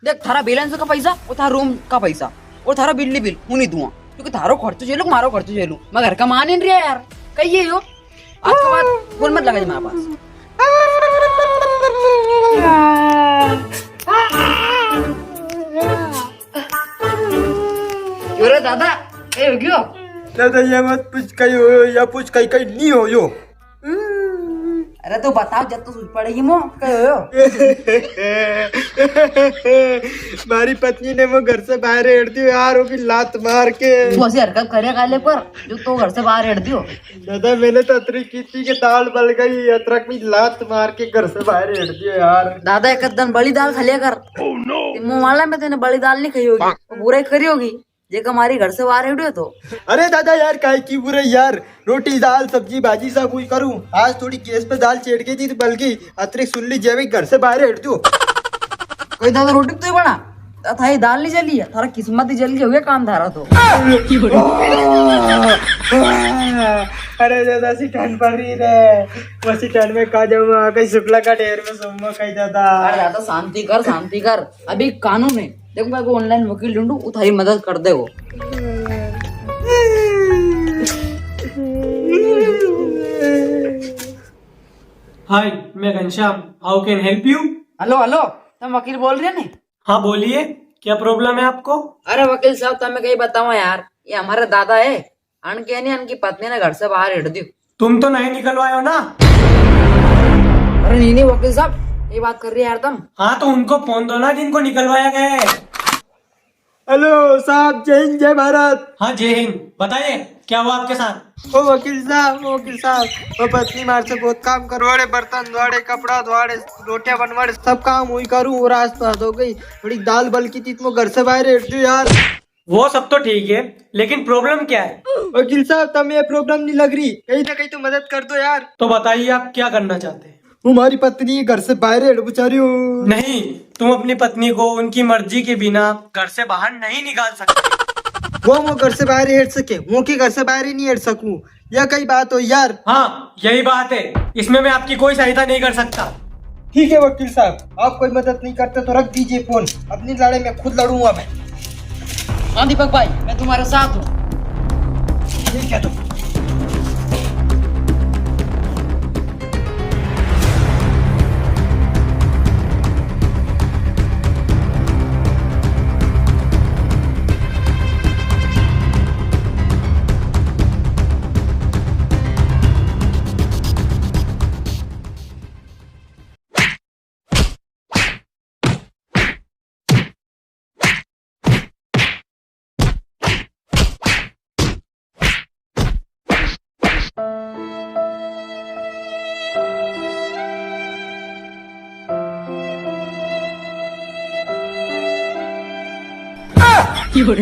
देख थारा बैलेंस का पैसा और थारा रूम का पैसा और थारा बिजली बिल हूँ नहीं दूंगा क्योंकि थारो खर्च झेलू मारो खर्च झेलू मैं घर का मान नहीं रहा यार कहिए यो आज के बाद फोन मत लगा मेरे पास। क्यों रे दादा ए हो गयो दादा ये मत पूछ कहीं हो या पूछ कहीं कहीं नहीं हो यो। अरे तो बताओ जब तो सूझ पड़ेगी मो कहो हमारी पत्नी ने वो घर से बाहर हेड़ दी यार, वो भी लात मार के। तू ऐसी हरकत करे काले पर जो तो घर से बाहर हेड़ दियो। दादा मैंने तो अतरी की थी कि दाल बल गई, अतरक भी लात मार के घर से बाहर हेड़ दियो यार। दादा एक दिन बड़ी दाल खा लिया कर। मुँह वाला में तेने बड़ी दाल नहीं खाई होगी तो बुराई करी होगी जेका हमारी घर से बाहर हेड़ियो तो। अरे दादा यार काय की बुरे यार, रोटी दाल सब्जी भाजी सब कुछ करूं, आज थोड़ी गैस पे दाल चेड़ गई थी तो बल्कि अतरिक सुन ली जैविक घर से बाहर हेड़ दो। कोई दादा रोटी तो ही बना थारी दाल नहीं जली है थारा किस्मत ही जल गई हो गया काम धारा तो। अरे दादा सी ठंड पड़ रही है, वैसी ठंड में कहा जाऊँ कहीं शुक्ला का ढेर में सोमा कहीं दादा। अरे दादा शांति कर अभी कानून है देखो मैं को ऑनलाइन वकील ढूंढू वो थारी मदद कर दे वो। हाय मैं Ghanshyam, how can help you? Hello तुम वकील बोल रहे हैं? हाँ बोलिए, क्या प्रॉब्लम है आपको? अरे वकील साहब तुम्हें कहीं बताओ यार ये हमारे दादा है अनके नहीं उनकी पत्नी ने घर से बाहर हेड़ दी। तुम तो नहीं निकलवाए हो ना? अरे नहीं वकील साहब ये बात कर रही है यार तुम। हाँ तो उनको फोन दो ना जिनको निकलवाया गया है। हेलो साहब, जय हिंद जय भारत। हाँ जय हिंद, बताइए क्या हुआ आपके साथ? ओ वकील साहब वो पत्नी मार से बहुत काम करवाड़े, बर्तन धोड़े, कपड़ा धोड़े, रोटियां बनवाड़े, सब काम हुई करूँ और आज तो हद हो गई, थोड़ी दाल बल्कि थी तो घर से बाहर हेठ दो यार। वो सब तो ठीक है लेकिन प्रॉब्लम क्या है? वकील साहब तुम्हें ये प्रॉब्लम नहीं लग रही, कहीं ना कहीं तो मदद कर दो यार। तो बताइए आप क्या करना चाहते हैं? हमारी पत्नी घर से बाहर हेठ बेचारी हो। नहीं, तुम अपनी पत्नी को उनकी मर्जी के बिना घर से बाहर नहीं निकाल सकते। वो घर से बाहर हेठ सके, वो के घर से बाहर ही नहीं हेठ सकूं, यह कई बात हो यार। हाँ यही बात है, इसमें मैं आपकी कोई सहायता नहीं कर सकता। ठीक है वकील साहब, आप कोई मदद नहीं करते तो रख दीजिए फोन, अपनी लड़ाई में खुद लड़ूंगा मैं। हाँ दीपक भाई मैं तुम्हारे साथ हूँ। ठीक है तो क्यों